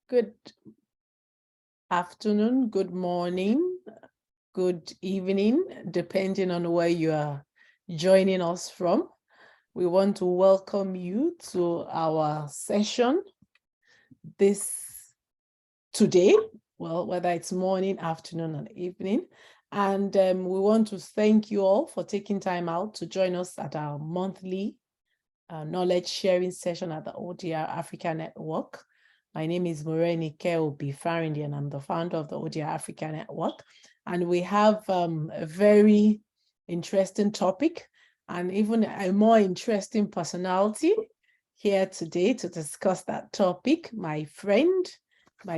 Good afternoon, good morning, good evening, depending on where you are joining us from. We want to welcome you to our session today, whether it's morning, afternoon, or evening. And we want to thank you all for taking time out to join us at our monthly knowledge sharing session at the ODR Africa Network. My name is Morenike Obi-Farindi, and I'm the founder of the ODR Africa Network. And we have a very interesting topic and even a more interesting personality here today to discuss that topic. My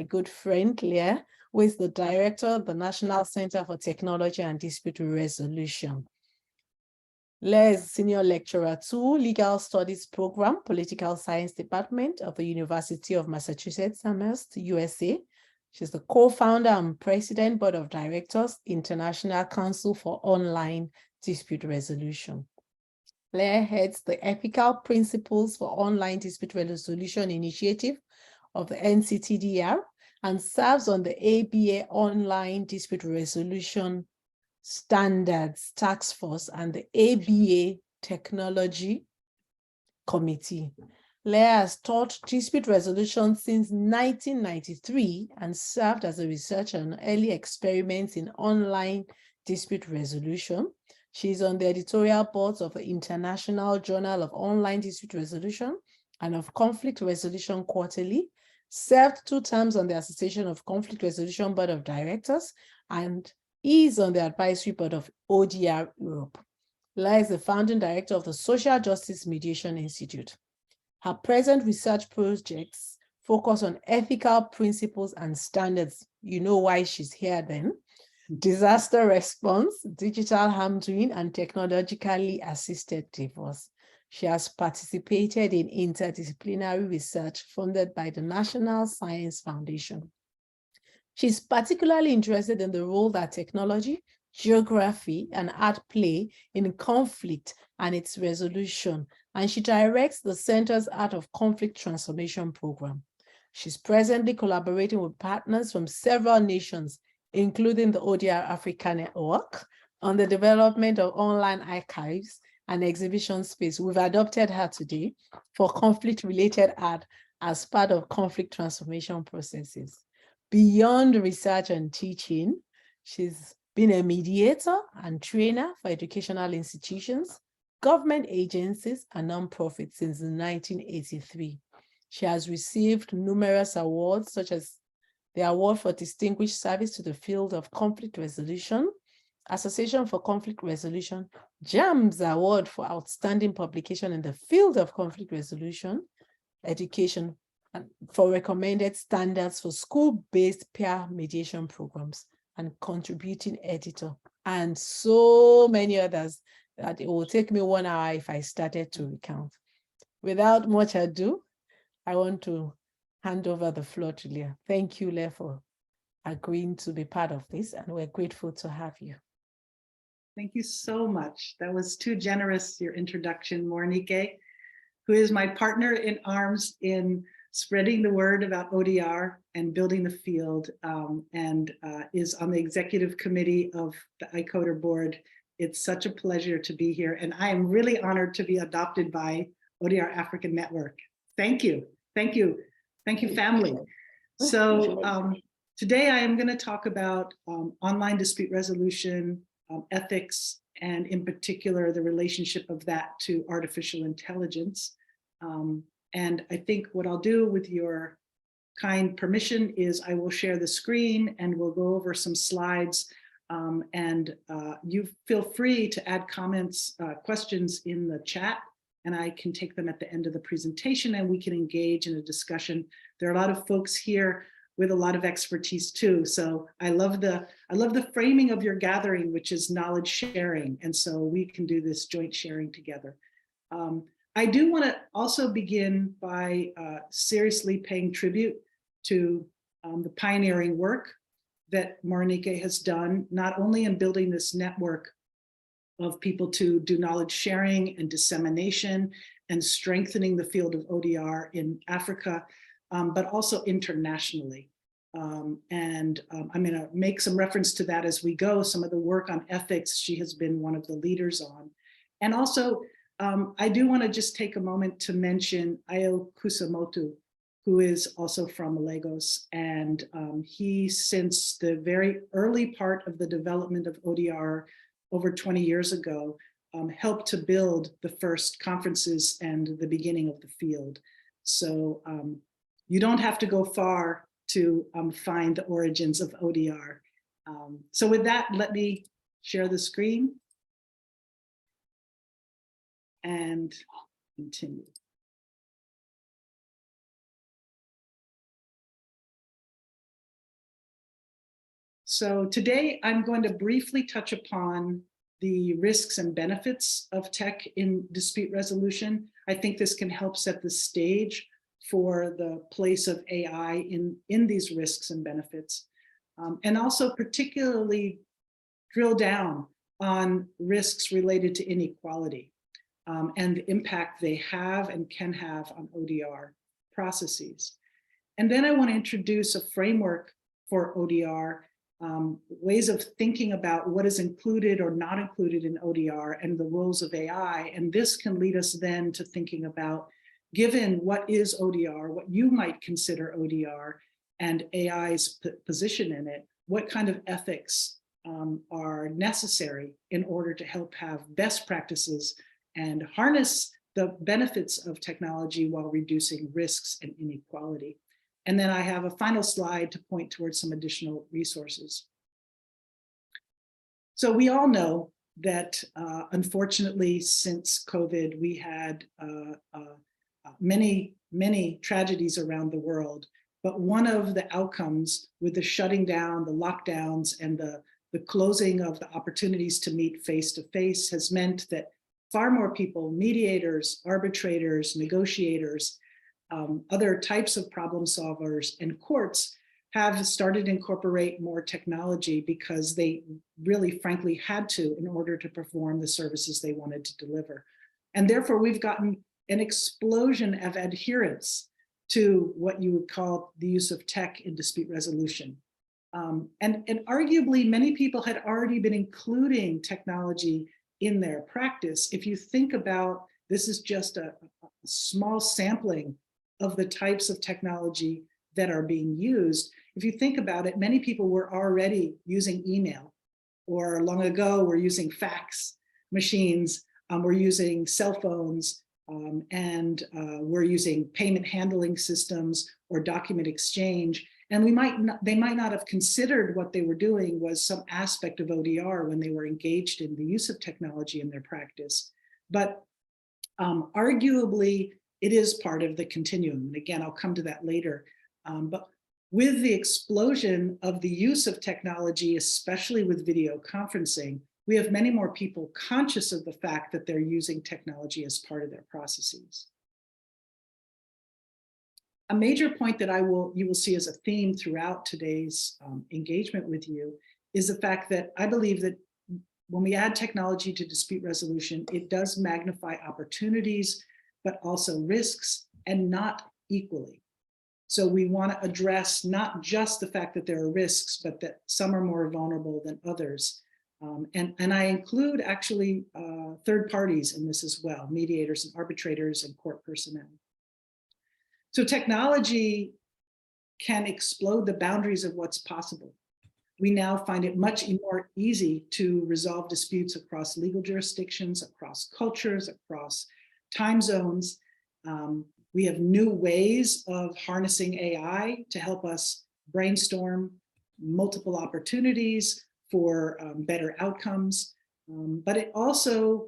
good friend, Leah, who is the director of the National Center for Technology and Dispute Resolution. Leah is Senior Lecturer 2, Legal Studies Program, Political Science Department of the University of Massachusetts Amherst, USA. She's the co-founder and president, Board of Directors, International Council for Online Dispute Resolution. Leah heads the Ethical Principles for Online Dispute Resolution Initiative of the NCTDR and serves on the ABA Online Dispute Resolution Standards Task Force and the ABA Technology Committee. Leah has taught dispute resolution since 1993 and served as a researcher on early experiments in online dispute resolution. She's on the editorial boards of the International Journal of Online Dispute Resolution and of Conflict Resolution Quarterly, served 2 terms on the Association of Conflict Resolution Board of Directors, and is on the advisory board of ODR Europe. Leah is the founding director of the Social Justice Mediation Institute. Her present research projects focus on ethical principles and standards. You know why she's here then. Disaster response, digital harm doing, and technologically assisted divorce. She has participated in interdisciplinary research funded by the National Science Foundation. She's particularly interested in the role that technology, geography, and art play in conflict and its resolution, and she directs the Center's Art of Conflict Transformation program. She's presently collaborating with partners from several nations, including the ODR Africa Network, on the development of online archives and exhibition space. We've adopted her today for conflict-related art as part of conflict transformation processes. Beyond research and teaching, she's been a mediator and trainer for educational institutions, government agencies, and nonprofits since 1983. She has received numerous awards, such as the Award for Distinguished Service to the Field of Conflict Resolution, Association for Conflict Resolution, JAMS Award for Outstanding Publication in the Field of Conflict Resolution, Education, and for recommended standards for school-based peer mediation programs, and contributing editor, and so many others that it will take me 1 hour if I started to recount. Without much ado, I want to hand over the floor to Leah. Thank you, Leah, for agreeing to be part of this, and we're grateful to have you. Thank you so much. That was too generous, your introduction, Morenike, who is my partner in arms in spreading the word about ODR and building the field, and is on the executive committee of the ICODER board. It's such a pleasure to be here, and I am really honored to be adopted by ODR African Network. Thank you, thank you, thank you, family. So today I am going to talk about online dispute resolution, ethics, and in particular the relationship of that to artificial intelligence. And I think what I'll do, with your kind permission, is I will share the screen and we'll go over some slides, and you feel free to add comments, questions in the chat, and I can take them at the end of the presentation and we can engage in a discussion. There are a lot of folks here with a lot of expertise too. So I love the framing of your gathering, which is knowledge sharing. And so we can do this joint sharing together. I do want to also begin by seriously paying tribute to the pioneering work that Morenike has done, not only in building this network of people to do knowledge sharing and dissemination and strengthening the field of ODR in Africa, but also internationally. I'm going to make some reference to that as we go. Some of the work on ethics, she has been one of the leaders on. And also, I do want to just take a moment to mention Ayo Kusamoto, who is also from Lagos. And he, since the very early part of the development of ODR over 20 years ago, helped to build the first conferences and the beginning of the field. So you don't have to go far to find the origins of ODR. So with that, let me share the screen and continue. So today I'm going to briefly touch upon the risks and benefits of tech in dispute resolution. I think this can help set the stage for the place of AI in these risks and benefits. And also particularly drill down on risks related to inequality and the impact they have and can have on ODR processes. And then I want to introduce a framework for ODR, ways of thinking about what is included or not included in ODR and the roles of AI. And this can lead us then to thinking about, given what is ODR, what you might consider ODR, and AI's position in it, what kind of ethics are necessary in order to help have best practices and harness the benefits of technology while reducing risks and inequality. And then I have a final slide to point towards some additional resources. So we all know that unfortunately, since COVID, we had many tragedies around the world. But one of the outcomes with the shutting down, the lockdowns, and the closing of the opportunities to meet face-to-face has meant that far more people, mediators, arbitrators, negotiators, other types of problem solvers, and courts have started to incorporate more technology because they really, frankly, had to in order to perform the services they wanted to deliver. And therefore, we've gotten an explosion of adherence to what you would call the use of tech in dispute resolution. And arguably, many people had already been including technology in their practice. If you think about, this is just a small sampling of the types of technology that are being used. If you think about it, many people were already using email, or long ago were using fax machines, we're using cell phones, and we're using payment handling systems or document exchange. And they might not have considered what they were doing was some aspect of ODR when they were engaged in the use of technology in their practice. But arguably, it is part of the continuum. And again, I'll come to that later. But with the explosion of the use of technology, especially with video conferencing, we have many more people conscious of the fact that they're using technology as part of their processes. A major point that you will see as a theme throughout today's engagement with you is the fact that I believe that when we add technology to dispute resolution, it does magnify opportunities, but also risks, and not equally. So we want to address not just the fact that there are risks, but that some are more vulnerable than others. And I include actually third parties in this as well, mediators and arbitrators and court personnel. So technology can explode the boundaries of what's possible. We now find it much more easy to resolve disputes across legal jurisdictions, across cultures, across time zones. We have new ways of harnessing AI to help us brainstorm multiple opportunities for better outcomes, but it also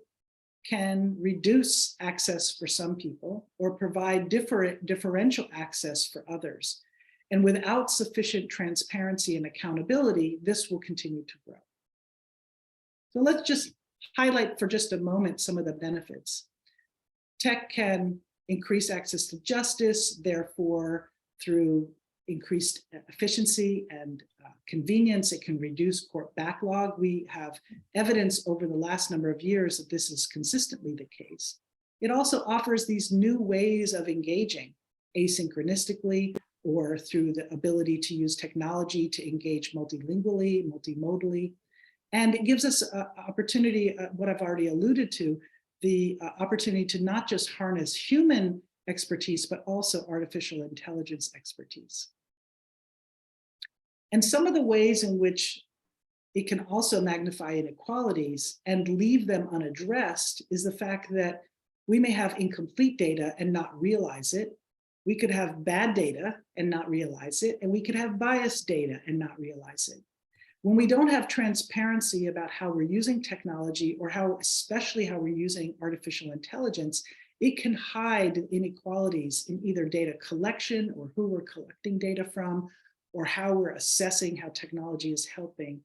can reduce access for some people or provide differential access for others. And without sufficient transparency and accountability, this will continue to grow. So let's just highlight for just a moment some of the benefits. Tech can increase access to justice, therefore, through increased efficiency and convenience, it can reduce court backlog. We have evidence over the last number of years that this is consistently the case. It also offers these new ways of engaging. asynchronistically, or through the ability to use technology to engage multilingually, multimodally. And it gives us an opportunity, what I've already alluded to, the opportunity to not just harness human expertise, but also artificial intelligence expertise. And some of the ways in which it can also magnify inequalities and leave them unaddressed is the fact that we may have incomplete data and not realize it. We could have bad data and not realize it, and we could have biased data and not realize it. When we don't have transparency about how we're using technology, or especially how we're using artificial intelligence, it can hide inequalities in either data collection or who we're collecting data from, or how we're assessing how technology is helping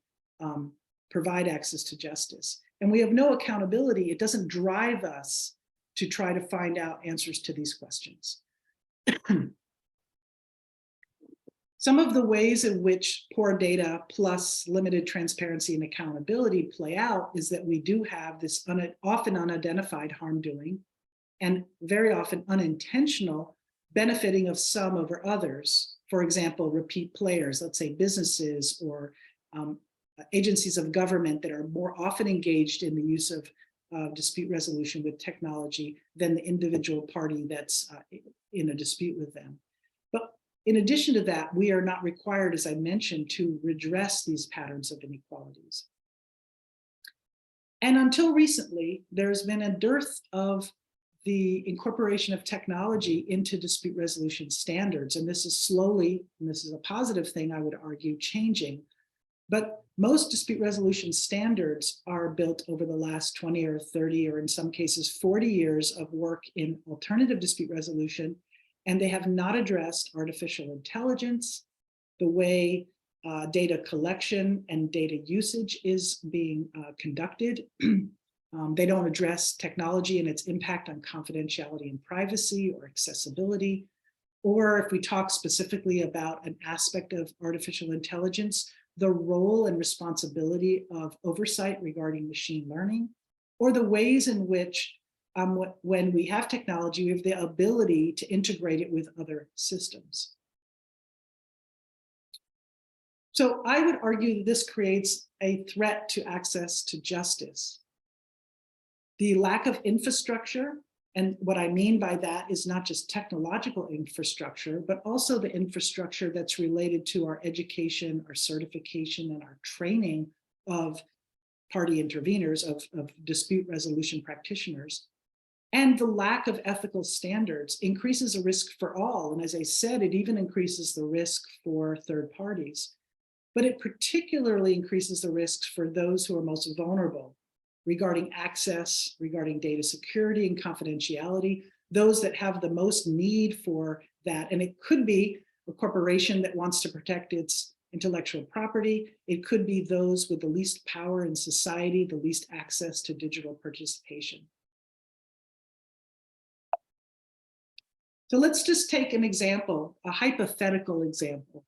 provide access to justice. And we have no accountability. It doesn't drive us to try to find out answers to these questions. Some of the ways in which poor data plus limited transparency and accountability play out is that we do have this often unidentified harm doing, and very often unintentional benefiting of some over others. For example, repeat players, let's say businesses or agencies of government that are more often engaged in the use of dispute resolution with technology than the individual party that's in a dispute with them. But in addition to that, we are not required, as I mentioned, to redress these patterns of inequalities. And until recently, there's been a dearth of the incorporation of technology into dispute resolution standards. And this is slowly, and this is a positive thing, I would argue, changing. But most dispute resolution standards are built over the last 20 or 30, or in some cases 40 years of work in alternative dispute resolution. And they have not addressed artificial intelligence, the way data collection and data usage is being conducted. They don't address technology and its impact on confidentiality and privacy or accessibility. Or if we talk specifically about an aspect of artificial intelligence, the role and responsibility of oversight regarding machine learning, or the ways in which when we have technology, we have the ability to integrate it with other systems. So I would argue that this creates a threat to access to justice. The lack of infrastructure, and what I mean by that is not just technological infrastructure, but also the infrastructure that's related to our education, our certification, and our training of party interveners, of dispute resolution practitioners. And the lack of ethical standards increases the risk for all. And as I said, it even increases the risk for third parties. But it particularly increases the risks for those who are most vulnerable regarding access, regarding data security and confidentiality, those that have the most need for that. And it could be a corporation that wants to protect its intellectual property. It could be those with the least power in society, the least access to digital participation. So let's just take an example, a hypothetical example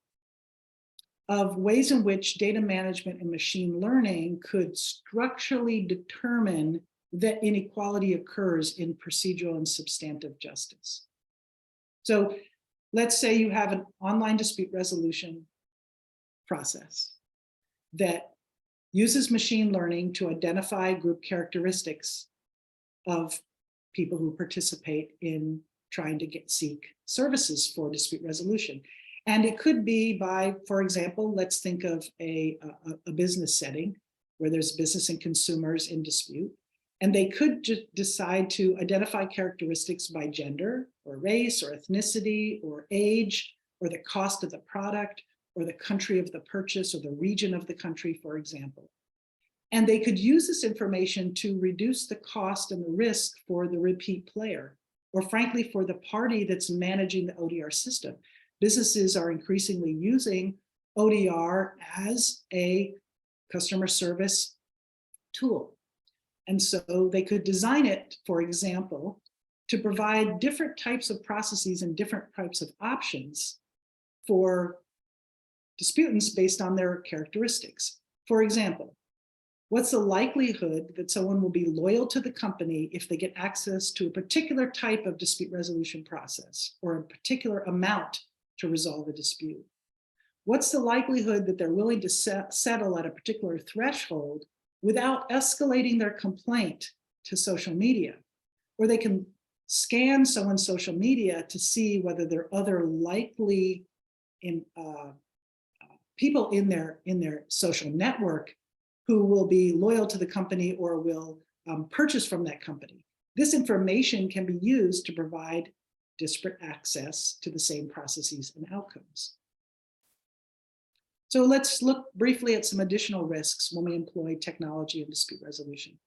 of ways in which data management and machine learning could structurally determine that inequality occurs in procedural and substantive justice. So let's say you have an online dispute resolution process that uses machine learning to identify group characteristics of people who participate in trying to seek services for dispute resolution. And it could be by, for example, let's think of a business setting where there's business and consumers in dispute. And they could just decide to identify characteristics by gender or race or ethnicity or age or the cost of the product or the country of the purchase or the region of the country, for example. And they could use this information to reduce the cost and the risk for the repeat player, or frankly, for the party that's managing the ODR system. Businesses are increasingly using ODR as a customer service tool. And so they could design it, for example, to provide different types of processes and different types of options for disputants based on their characteristics. For example, What's the likelihood that someone will be loyal to the company if they get access to a particular type of dispute resolution process or a particular amount to resolve a dispute? What's the likelihood that they're willing to settle at a particular threshold without escalating their complaint to social media? Or they can scan someone's social media to see whether there are other likely people in their social network who will be loyal to the company or will purchase from that company. This information can be used to provide disparate access to the same processes and outcomes. So let's look briefly at some additional risks when we employ technology in dispute resolution.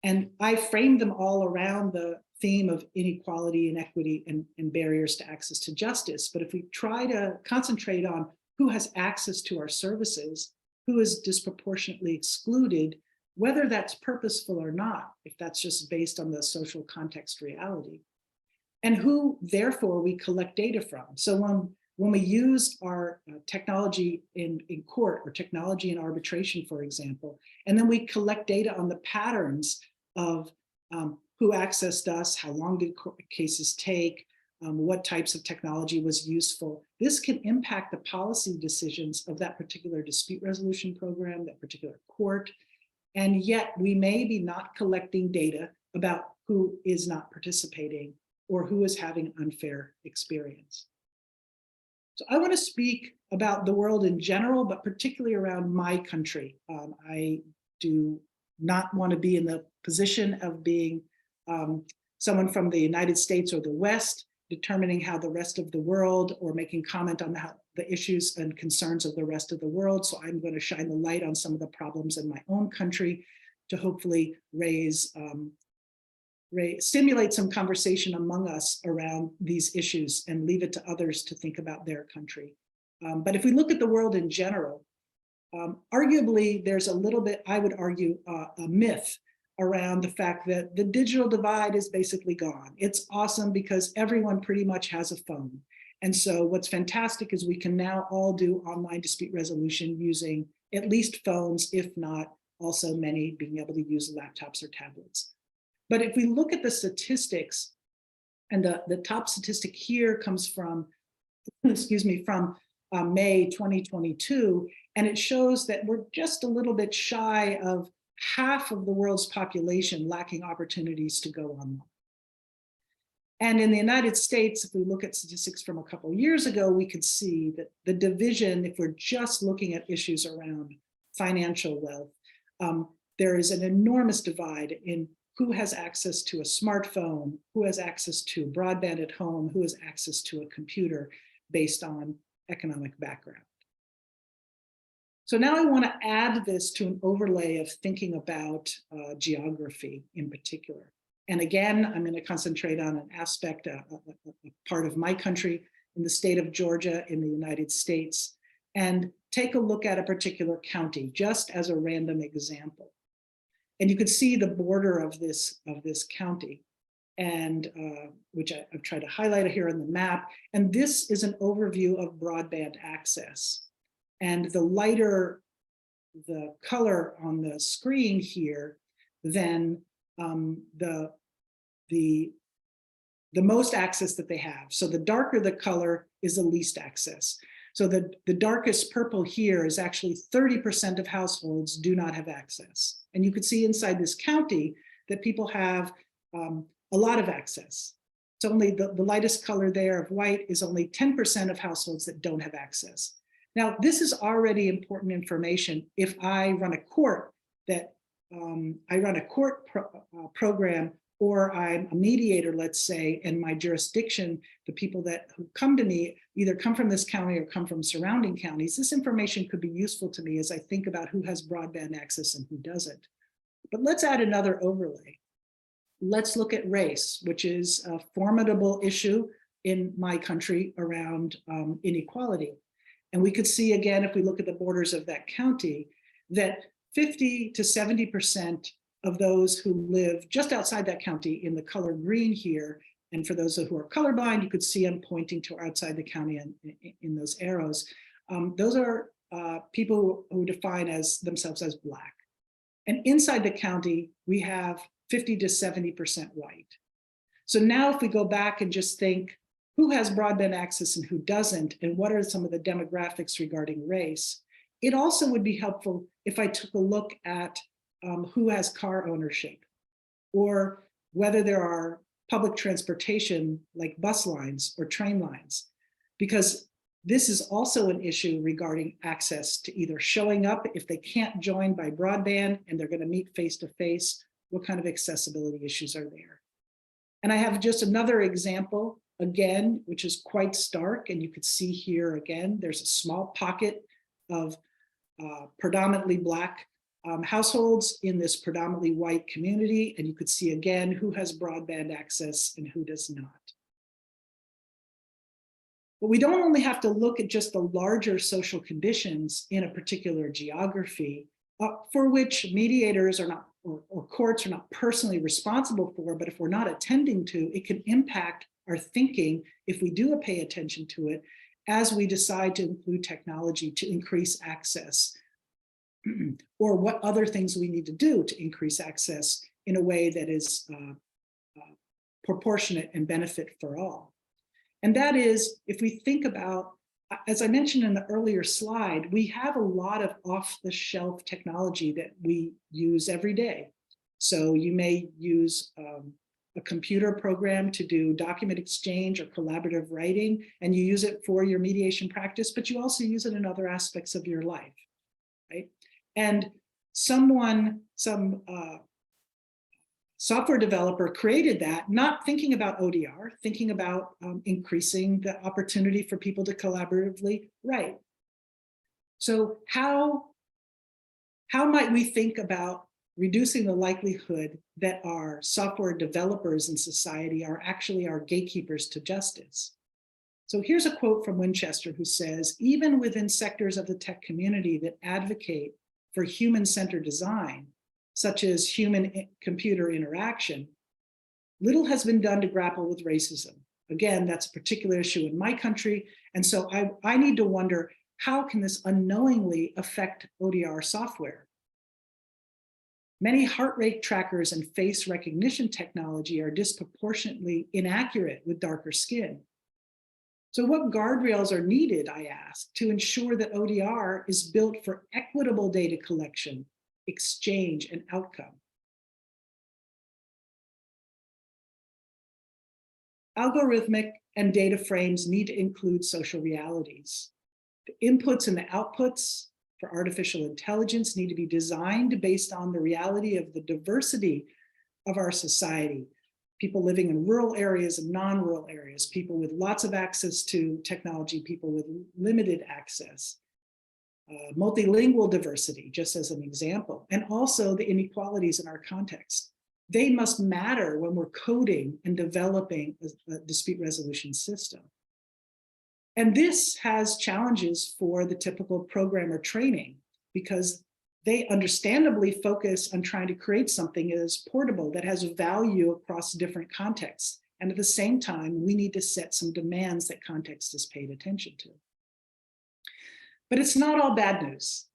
And I framed them all around the theme of inequality, inequity, and barriers to access to justice. But if we try to concentrate on who has access to our services, who is disproportionately excluded, whether that's purposeful or not, if that's just based on the social context reality, and who, therefore, we collect data from. So when we use our technology in court or technology in arbitration, for example, and then we collect data on the patterns of who accessed us, how long did cases take, what types of technology was useful. This can impact the policy decisions of that particular dispute resolution program, that particular court, and yet we may be not collecting data about who is not participating or who is having unfair experience. So I want to speak about the world in general, but particularly around my country. I do not want to be in the position of being someone from the United States or the West, determining how the rest of the world or making comment on the issues and concerns of the rest of the world. So I'm going to shine the light on some of the problems in my own country to hopefully stimulate some conversation among us around these issues and leave it to others to think about their country. But if we look at the world in general, arguably there's a little bit, I would argue, a myth around the fact that the digital divide is basically gone. It's awesome because everyone pretty much has a phone. And so what's fantastic is we can now all do online dispute resolution using at least phones, if not also many being able to use laptops or tablets. But if we look at the statistics, and the top statistic here comes from, excuse me, from May 2022, and it shows that we're just a little bit shy of half of the world's population lacking opportunities to go online. And in the United States, if we look at statistics from a couple of years ago, we could see that the division, if we're just looking at issues around financial wealth, there is an enormous divide in who has access to a smartphone, who has access to broadband at home, who has access to a computer based on economic background. So now I want to add this to an overlay of thinking about geography in particular. And again, I'm going to concentrate on an aspect, a part of my country in the state of Georgia in the United States, and take a look at a particular county, just as a random example. And you could see the border of this county, and which I've tried to highlight here on the map. And this is an overview of broadband access. And the lighter the color on the screen here, then the most access that they have. So the darker the color is the least access. So the darkest purple here is actually 30% of households do not have access. And you could see inside this county that people have a lot of access. It's only the lightest color there of white is only 10% of households that don't have access. Now, this is already important information. If I run a court program, or I'm a mediator, let's say, in my jurisdiction, the people who come to me either come from this county or come from surrounding counties, this information could be useful to me as I think about who has broadband access and who doesn't. But let's add another overlay. Let's look at race, which is a formidable issue in my country around inequality. And we could see, again, if we look at the borders of that county, that 50 to 70% of those who live just outside that county in the color green here, and for those who are colorblind, you could see I'm pointing to outside the county in those arrows. Those are people who define themselves as Black. And inside the county, we have 50 to 70% white. So now if we go back and just think, who has broadband access and who doesn't, and what are some of the demographics regarding race, it also would be helpful if I took a look at who has car ownership, or whether there are public transportation like bus lines or train lines, because this is also an issue regarding access to either showing up if they can't join by broadband and they're going to meet face to face, what kind of accessibility issues are there? And I have just another example, again, which is quite stark, and you could see here again, there's a small pocket of predominantly Black households in this predominantly white community, and you could see again who has broadband access and who does not. But we don't only have to look at just the larger social conditions in a particular geography, for which mediators are not, or courts are not personally responsible for, but if we're not attending to, it can impact our thinking if we do pay attention to it as we decide to include technology to increase access, or what other things we need to do to increase access in a way that is proportionate and benefit for all. And that is, if we think about, as I mentioned in the earlier slide, we have a lot of off-the-shelf technology that we use every day. So you may use a computer program to do document exchange or collaborative writing, and you use it for your mediation practice, but you also use it in other aspects of your life, right? And some software developer created that, not thinking about ODR, thinking about increasing the opportunity for people to collaboratively write. So how might we think about reducing the likelihood that our software developers in society are actually our gatekeepers to justice? So here's a quote from Winchester, who says, even within sectors of the tech community that advocate for human-centered design, such as human-computer interaction, little has been done to grapple with racism. Again, that's a particular issue in my country. And so I need to wonder, how can this unknowingly affect ODR software? Many heart rate trackers and face recognition technology are disproportionately inaccurate with darker skin. So what guardrails are needed, I ask, to ensure that ODR is built for equitable data collection, exchange, and outcome? Algorithmic and data frames need to include social realities. The inputs and the outputs for artificial intelligence need to be designed based on the reality of the diversity of our society. People living in rural areas and non-rural areas, people with lots of access to technology, people with limited access. Multilingual diversity, just as an example, and also the inequalities in our context. They must matter when we're coding and developing a dispute resolution system. And this has challenges for the typical programmer training, because they understandably focus on trying to create something that is portable, that has value across different contexts. And at the same time, we need to set some demands that context is paid attention to. But it's not all bad news.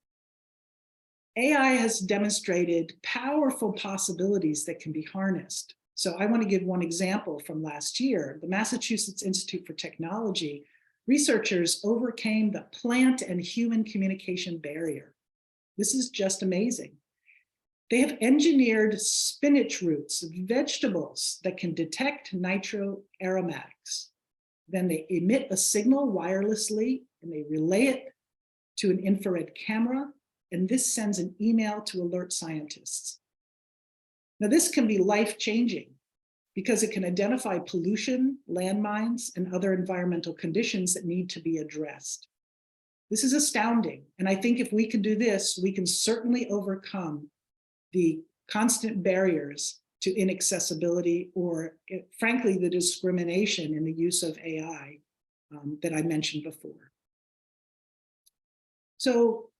AI has demonstrated powerful possibilities that can be harnessed. So I want to give one example from last year. The Massachusetts Institute for Technology researchers overcame the plant and human communication barrier. This is just amazing. They have engineered spinach roots, vegetables that can detect nitroaromatics. Then they emit a signal wirelessly and they relay it to an infrared camera, and this sends an email to alert scientists. Now, this can be life-changing because it can identify pollution, landmines, and other environmental conditions that need to be addressed. This is astounding, and I think if we can do this, we can certainly overcome the constant barriers to inaccessibility or, frankly, the discrimination in the use of AI that I mentioned before. So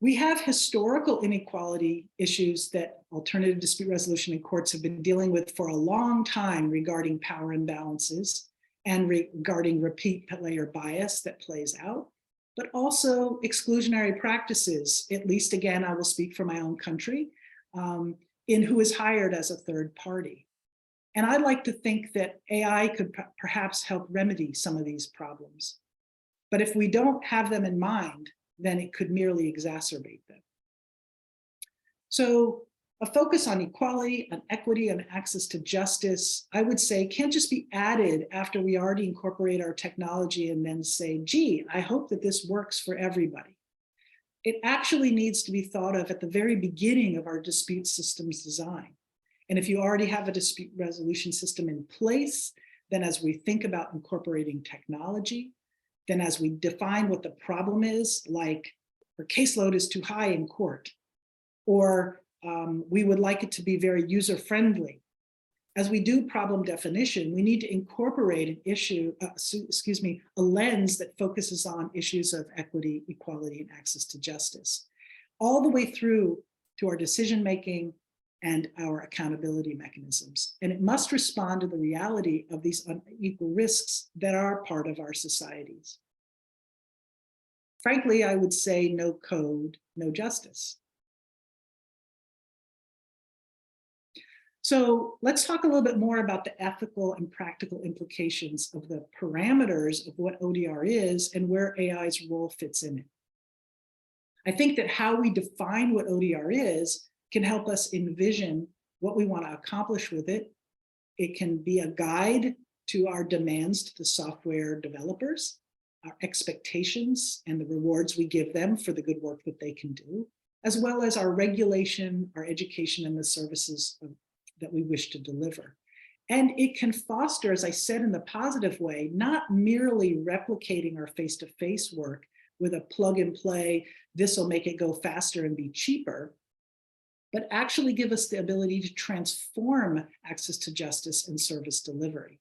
we have historical inequality issues that alternative dispute resolution and courts have been dealing with for a long time regarding power imbalances and regarding repeat player bias that plays out, but also exclusionary practices. At least, again, I will speak for my own country. in who is hired as a third party. And I'd like to think that AI could perhaps help remedy some of these problems. But if we don't have them in mind, then it could merely exacerbate them. So a focus on equality, on equity, and access to justice, I would say, can't just be added after we already incorporate our technology and then say, gee, I hope that this works for everybody. It actually needs to be thought of at the very beginning of our dispute systems design. And if you already have a dispute resolution system in place, then as we think about incorporating technology, then as we define what the problem is, like our caseload is too high in court, or we would like it to be very user-friendly. As we do problem definition, we need to incorporate an issue, a lens that focuses on issues of equity, equality, and access to justice, all the way through to our decision-making and our accountability mechanisms. And it must respond to the reality of these unequal risks that are part of our societies. Frankly, I would say no code, no justice. So let's talk a little bit more about the ethical and practical implications of the parameters of what ODR is and where AI's role fits in it. I think that how we define what ODR is can help us envision what we want to accomplish with it. It can be a guide to our demands to the software developers, our expectations and the rewards we give them for the good work that they can do, as well as our regulation, our education, and the services that we wish to deliver. And it can foster, as I said, in the positive way, not merely replicating our face-to-face work with a plug and play, this will make it go faster and be cheaper, but actually give us the ability to transform access to justice and service delivery.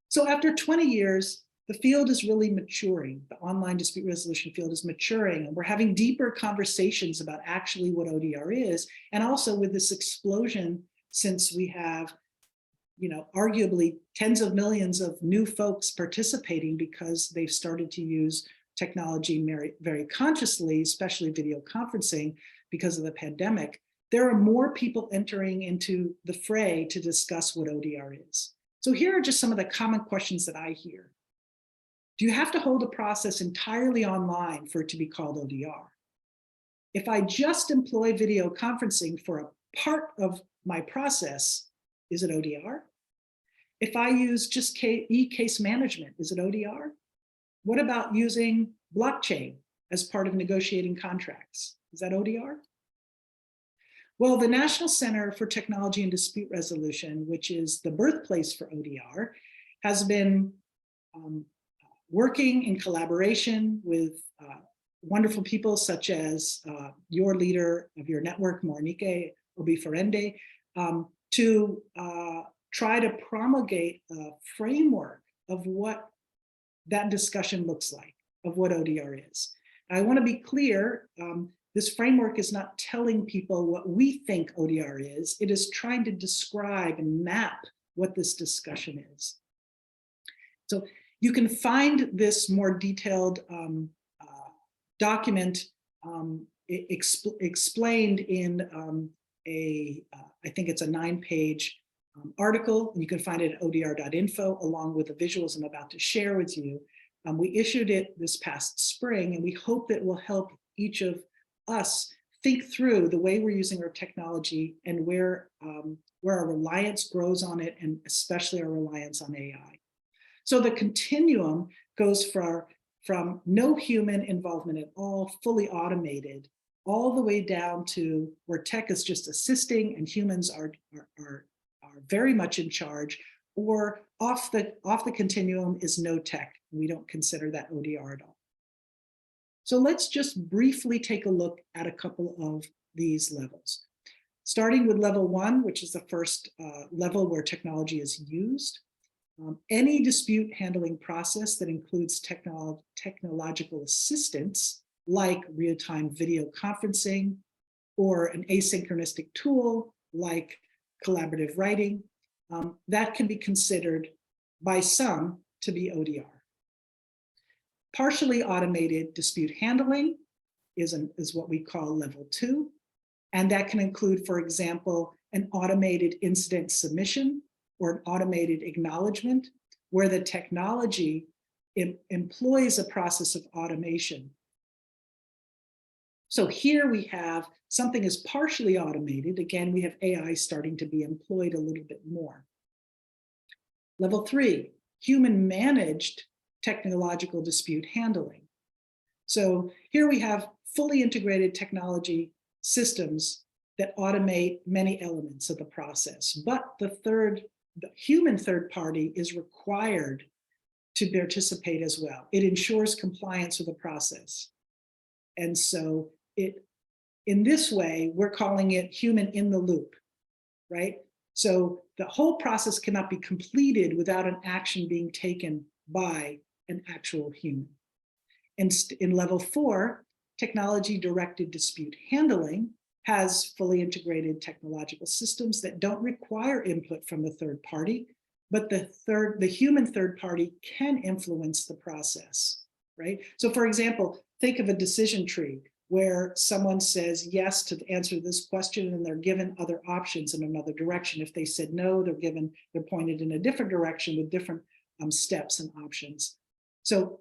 So after 20 years, the field is really maturing. The online dispute resolution field is maturing, and we're having deeper conversations about actually what ODR is. And also with this explosion, since we have, arguably tens of millions of new folks participating because they've started to use technology very, very consciously, especially video conferencing because of the pandemic, there are more people entering into the fray to discuss what ODR is. So here are just some of the common questions that I hear. Do you have to hold a process entirely online for it to be called ODR? If I just employ video conferencing for a part of my process, is it ODR? If I use just e-case management, is it ODR? What about using blockchain as part of negotiating contracts? Is that ODR? Well, the National Center for Technology and Dispute Resolution, which is the birthplace for ODR, has been working in collaboration with wonderful people such as your leader of your network, Monique Obiferende, to try to promulgate a framework of what that discussion looks like, of what ODR is. I want to be clear, this framework is not telling people what we think ODR is. It is trying to describe and map what this discussion is. So you can find this more detailed document explained in I think it's a 9-page article. You can find it at odr.info along with the visuals I'm about to share with you. We issued it this past spring, and we hope that it will help each of us think through the way we're using our technology and where our reliance grows on it, and especially our reliance on AI. So the continuum goes from no human involvement at all, fully automated, all the way down to where tech is just assisting and humans are very much in charge, or off the continuum is no tech. We don't consider that ODR at all. So let's just briefly take a look at a couple of these levels. Starting with level 1, which is the first level where technology is used. Any dispute handling process that includes technological assistance, like real-time video conferencing, or an asynchronistic tool like collaborative writing, that can be considered by some to be ODR. Partially automated dispute handling is what we call level 2. And that can include, for example, an automated incident submission or an automated acknowledgement, where the technology employs a process of automation. So here we have something is partially automated. Again, we have AI starting to be employed a little bit more. Level 3, human managed technological dispute handling. So here we have fully integrated technology systems that automate many elements of the process, but the human third party is required to participate as well. It ensures compliance with the process. And so in this way, we're calling it human in the loop, right? So the whole process cannot be completed without an action being taken by an actual human. And in level 4, technology-directed dispute handling has fully integrated technological systems that don't require input from the third party, but the human third party can influence the process, right? So for example, think of a decision tree where someone says yes to answer this question and they're given other options in another direction. If they said no, they're pointed in a different direction with different steps and options. So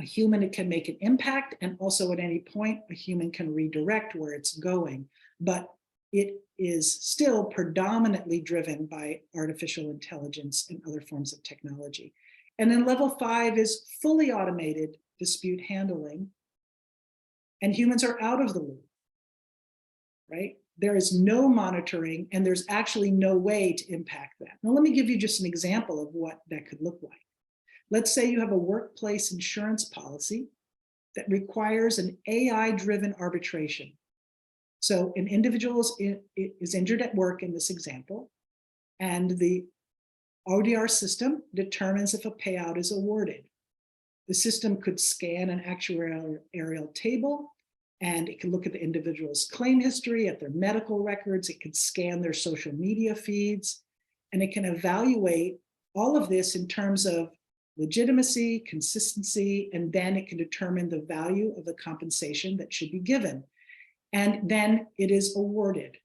a human can make an impact, and also at any point, a human can redirect where it's going, but it is still predominantly driven by artificial intelligence and other forms of technology. And then level 5 is fully automated dispute handling, and humans are out of the loop, right? There is no monitoring, and there's actually no way to impact that. Now, let me give you just an example of what that could look like. Let's say you have a workplace insurance policy that requires an AI-driven arbitration. So an individual is injured at work in this example, and the ODR system determines if a payout is awarded. The system could scan an actuarial table, and it can look at the individual's claim history, at their medical records, it could scan their social media feeds, and it can evaluate all of this in terms of legitimacy, consistency, and then it can determine the value of the compensation that should be given. And then it is awarded.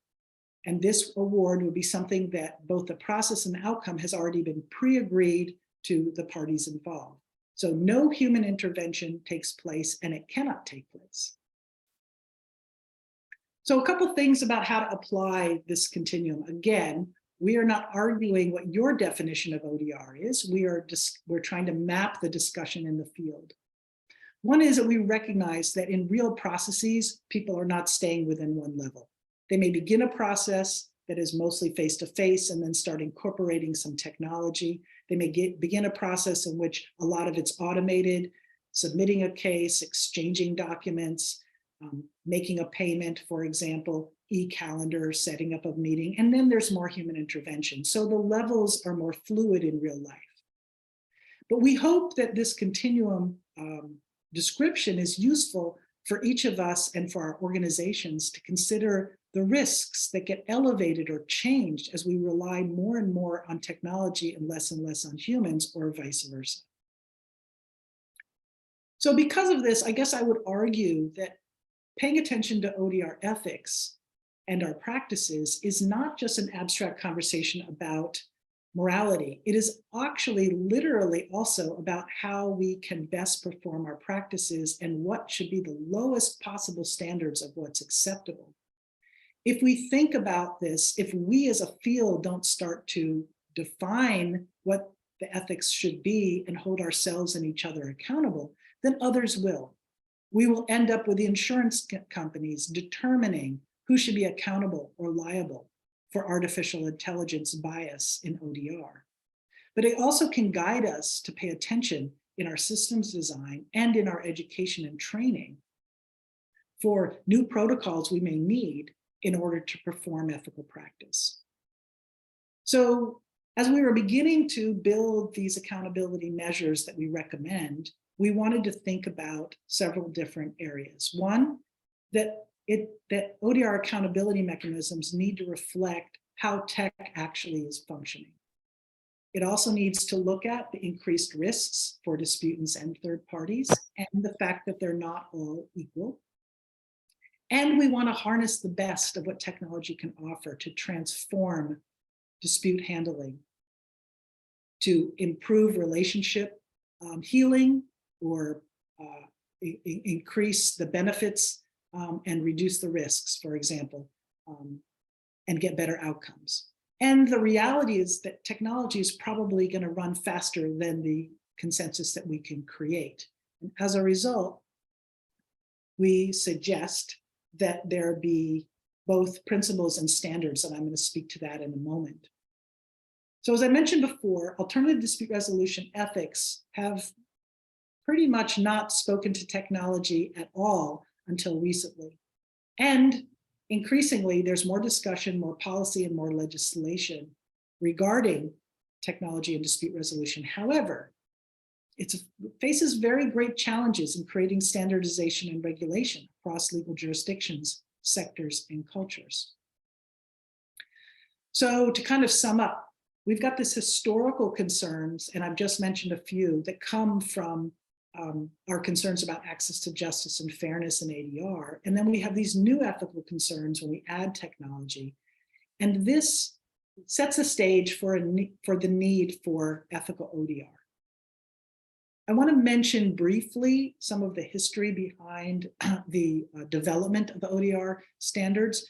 And this award would be something that both the process and the outcome has already been pre-agreed to the parties involved. So no human intervention takes place, and it cannot take place. So a couple things about how to apply this continuum. Again, we are not arguing what your definition of ODR is. We're trying to map the discussion in the field. One is that we recognize that in real processes, people are not staying within one level. They may begin a process that is mostly face-to-face and then start incorporating some technology. They may begin a process in which a lot of it's automated, submitting a case, exchanging documents, making a payment, for example, e-calendar, setting up a meeting, and then there's more human intervention. So the levels are more fluid in real life. But we hope that this continuum description is useful for each of us and for our organizations to consider the risks that get elevated or changed as we rely more and more on technology and less on humans, or vice versa. So because of this, I guess I would argue that paying attention to ODR ethics and our practices is not just an abstract conversation about morality. It is actually literally also about how we can best perform our practices and what should be the lowest possible standards of what's acceptable. If we think about this, if we as a field don't start to define what the ethics should be and hold ourselves and each other accountable, then others will. We will end up with the insurance companies determining who should be accountable or liable for artificial intelligence bias in ODR. But it also can guide us to pay attention in our systems design and in our education and training for new protocols we may need in order to perform ethical practice. So as we were beginning to build these accountability measures that we recommend, we wanted to think about several different areas. One, that ODR accountability mechanisms need to reflect how tech actually is functioning. It also needs to look at the increased risks for disputants and third parties and the fact that they're not all equal. And we want to harness the best of what technology can offer to transform dispute handling, to improve relationship healing, or increase the benefits and reduce the risks, for example, and get better outcomes. And the reality is that technology is probably going to run faster than the consensus that we can create. And as a result, we suggest that there be both principles and standards, and I'm going to speak to that in a moment. So as I mentioned before, alternative dispute resolution ethics have pretty much not spoken to technology at all until recently. And increasingly, there's more discussion, more policy, and more legislation regarding technology and dispute resolution. However, it faces very great challenges in creating standardization and regulation across legal jurisdictions, sectors, and cultures. So to kind of sum up, we've got this historical concerns, and I've just mentioned a few, that come from our concerns about access to justice and fairness in ADR. And then we have these new ethical concerns when we add technology. And this sets a stage for the need for ethical ODR. I want to mention briefly some of the history behind the development of the ODR standards.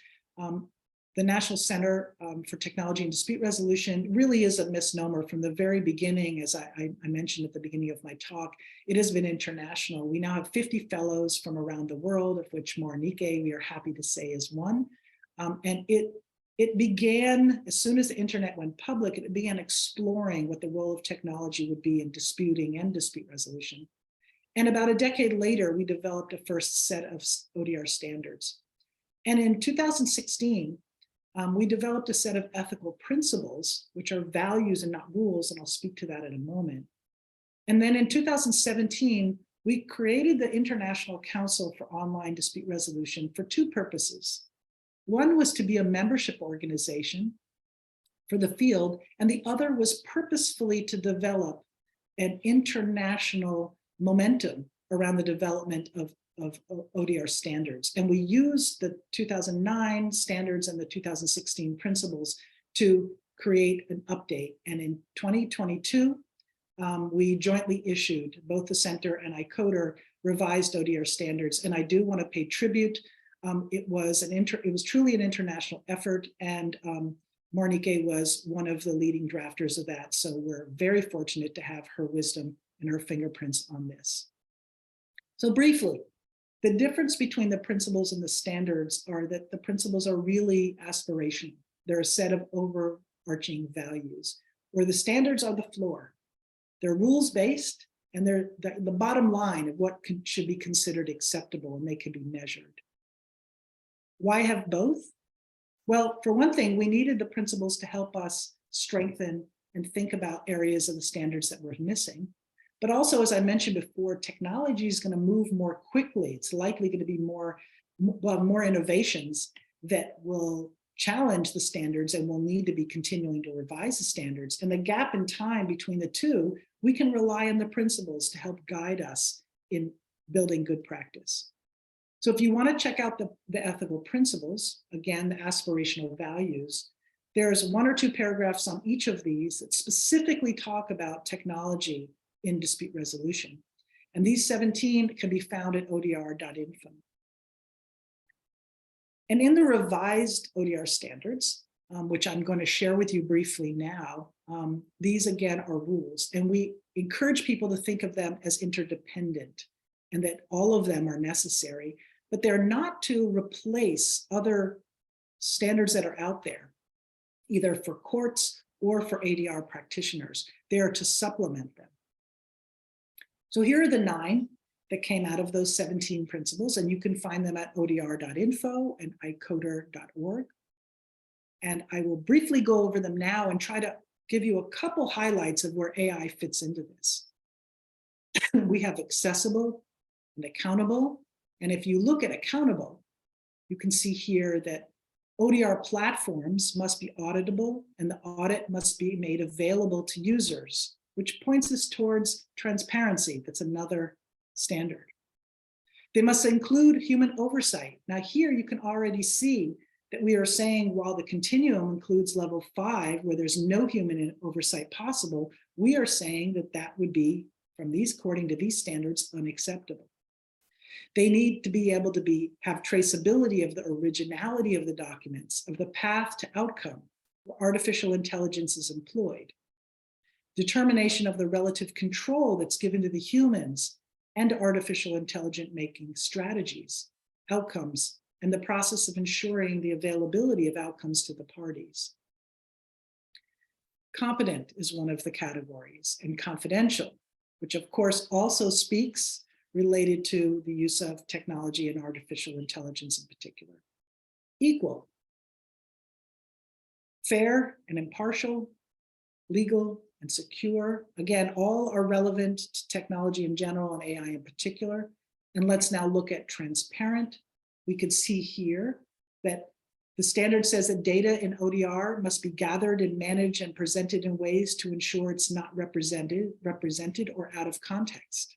The National Center for Technology and Dispute Resolution really is a misnomer from the very beginning. As I mentioned at the beginning of my talk, it has been international. We now have 50 fellows from around the world, of which Morinike, we are happy to say, is one. And it began, as soon as the internet went public, it began exploring what the role of technology would be in disputing and dispute resolution. And about a decade later, we developed a first set of ODR standards. And in 2016, we developed a set of ethical principles, which are values and not rules, and I'll speak to that in a moment. And then in 2017, we created the International Council for Online Dispute Resolution for two purposes. One was to be a membership organization for the field, and the other was purposefully to develop an international momentum around the development of ODR standards. And we used the 2009 standards and the 2016 principles to create an update. And in 2022, we jointly issued, both the Center and ICODER, revised ODR standards. And I do want to pay tribute. It was truly an international effort, and Morinike was one of the leading drafters of that. So we're very fortunate to have her wisdom and her fingerprints on this. So briefly, the difference between the principles and the standards are that the principles are really aspirational. They're a set of overarching values, where the standards are the floor. They're rules-based, and they're the bottom line of what should be considered acceptable, and they can be measured. Why have both? Well, for one thing, we needed the principles to help us strengthen and think about areas of the standards that we're missing. But also, as I mentioned before, technology is going to move more quickly. It's likely going to be more innovations that will challenge the standards, and we'll need to be continuing to revise the standards. And the gap in time between the two, we can rely on the principles to help guide us in building good practice. So if you want to check out the ethical principles, again, the aspirational values, there's one or two paragraphs on each of these that specifically talk about technology in dispute resolution. And these 17 can be found at odr.info. And in the revised ODR standards, which I'm going to share with you briefly now, these again are rules. And we encourage people to think of them as interdependent, and that all of them are necessary, but they're not to replace other standards that are out there, either for courts or for ADR practitioners. They are to supplement them. So here are the 9 that came out of those 17 principles, and you can find them at odr.info and icoder.org. And I will briefly go over them now and try to give you a couple highlights of where AI fits into this. We have accessible and accountable. And if you look at accountable, you can see here that ODR platforms must be auditable, and the audit must be made available to users, which points us towards transparency. That's another standard. They must include human oversight. Now here you can already see that we are saying while the continuum includes level 5, where there's no human oversight possible, we are saying that that would be, according to these standards, unacceptable. They need to be able to have traceability of the originality of the documents, of the path to outcome where artificial intelligence is employed. Determination of the relative control that's given to the humans and artificial intelligent making strategies, outcomes, and the process of ensuring the availability of outcomes to the parties. Competent is one of the categories, and confidential, which of course also speaks related to the use of technology and artificial intelligence in particular. Equal, fair and impartial, legal and secure. Again, all are relevant to technology in general and AI in particular. And let's now look at transparent. We could see here that the standard says that data in ODR must be gathered and managed and presented in ways to ensure it's not represented or out of context.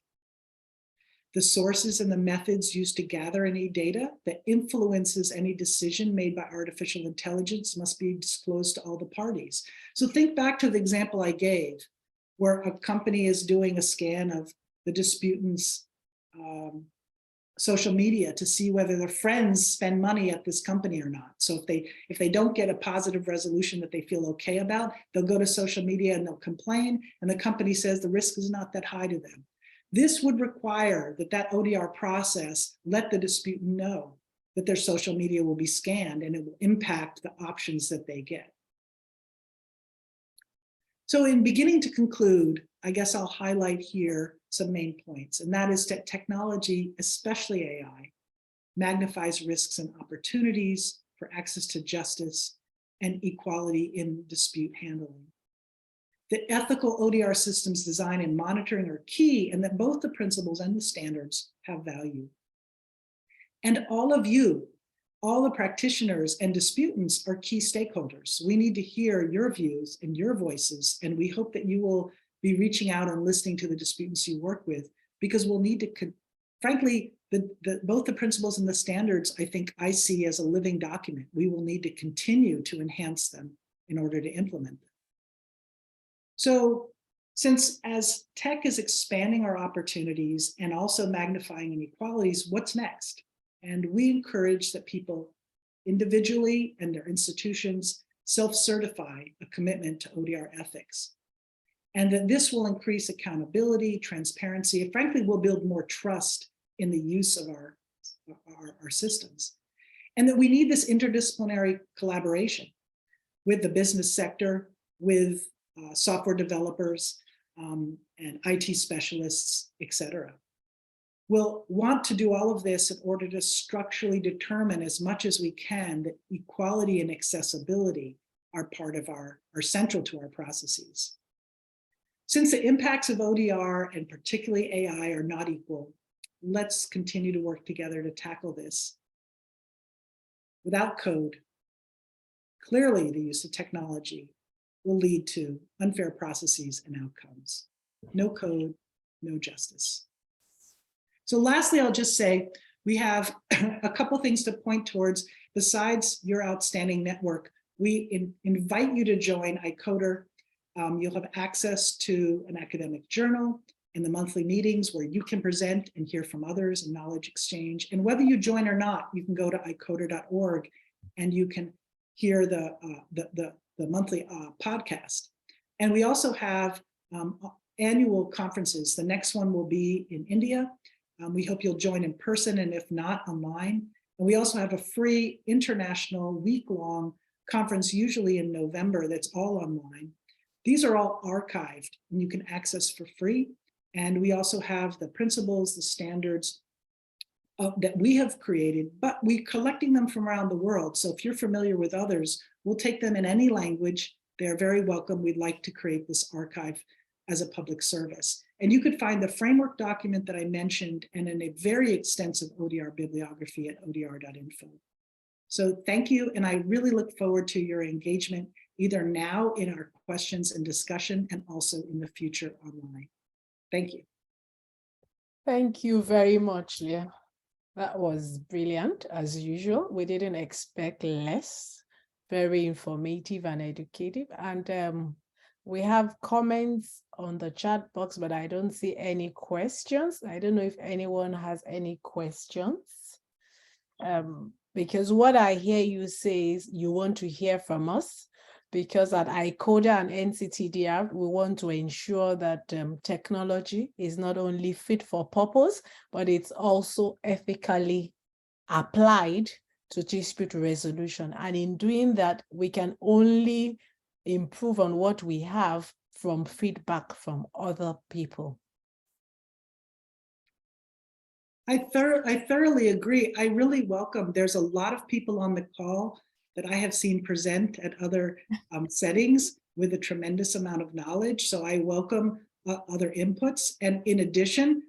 The sources and the methods used to gather any data that influences any decision made by artificial intelligence must be disclosed to all the parties. So think back to the example I gave, where a company is doing a scan of the disputants' social media to see whether their friends spend money at this company or not. So if they don't get a positive resolution that they feel okay about, they'll go to social media and they'll complain, and the company says the risk is not that high to them. This would require that ODR process let the disputant know that their social media will be scanned and it will impact the options that they get. So in beginning to conclude, I guess I'll highlight here some main points, and that is that technology, especially AI, magnifies risks and opportunities for access to justice and equality in dispute handling. That ethical ODR systems design and monitoring are key, and that both the principles and the standards have value. And all of you, all the practitioners and disputants are key stakeholders. We need to hear your views and your voices, and we hope that you will be reaching out and listening to the disputants you work with, because we'll need to, frankly, both the principles and the standards, I see as a living document. We will need to continue to enhance them in order to implement them. So since as tech is expanding our opportunities and also magnifying inequalities, what's next? And we encourage that people individually and their institutions self-certify a commitment to ODR ethics. And that this will increase accountability, transparency, and frankly, will build more trust in the use of our systems. And that we need this interdisciplinary collaboration with the business sector, with software developers and IT specialists, et cetera. We'll want to do all of this in order to structurally determine as much as we can that equality and accessibility are part of are central to our processes. Since the impacts of ODR and particularly AI are not equal, let's continue to work together to tackle this. Without code, clearly the use of technology will lead to unfair processes and outcomes. No code, no justice. So lastly, I'll just say we have a couple things to point towards. Besides your outstanding network, we invite you to join iCoder. You'll have access to an academic journal and the monthly meetings where you can present and hear from others and knowledge exchange. And whether you join or not, you can go to icoder.org and you can hear the monthly podcast. And we also have annual conferences. The next one will be in India. We hope you'll join in person, and if not, online. And we also have a free international week-long conference, usually in November, that's all online. These are all archived and you can access for free. And we also have the principles, the standards that we have created, but we're collecting them from around the world. So if you're familiar with others, we'll take them in any language. They're very welcome. We'd like to create this archive as a public service. And you could find the framework document that I mentioned and in a very extensive ODR bibliography at odr.info. So thank you. And I really look forward to your engagement, either now in our questions and discussion and also in the future online. Thank you. Thank you very much, Leah. That was brilliant, as usual. We didn't expect less. Very informative and educative. And we have comments on the chat box, but I don't see any questions. I don't know if anyone has any questions. Because what I hear you say is you want to hear from us, because at ICODA and NCTDR, we want to ensure that technology is not only fit for purpose, but it's also ethically applied to dispute resolution. And in doing that, we can only improve on what we have from feedback from other people. I thoroughly agree. I really welcome, there's a lot of people on the call that I have seen present at other settings with a tremendous amount of knowledge. So I welcome other inputs. And in addition,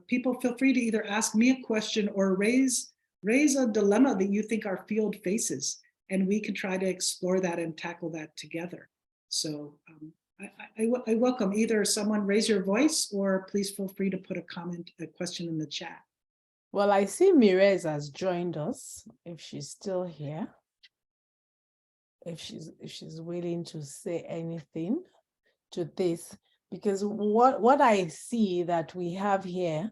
people feel free to either ask me a question or raise a dilemma that you think our field faces. And we can try to explore that and tackle that together. So I welcome either someone raise your voice, or please feel free to put a question in the chat. Well, I see Mirez has joined us, if she's still here. If she's willing to say anything to this, because what I see that we have here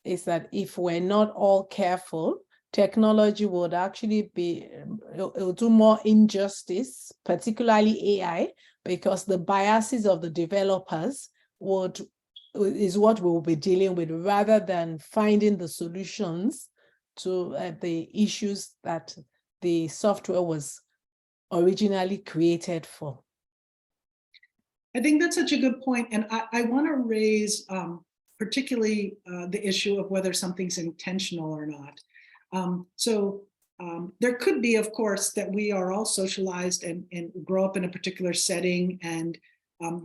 is that if we're not all careful, technology would actually be, it'll do more injustice, particularly AI, because the biases of the developers is what we'll be dealing with, rather than finding the solutions to the issues that the software was originally created for. I think that's such a good point. And I want to raise particularly the issue of whether something's intentional or not. There could be, of course, that we are all socialized and grow up in a particular setting, and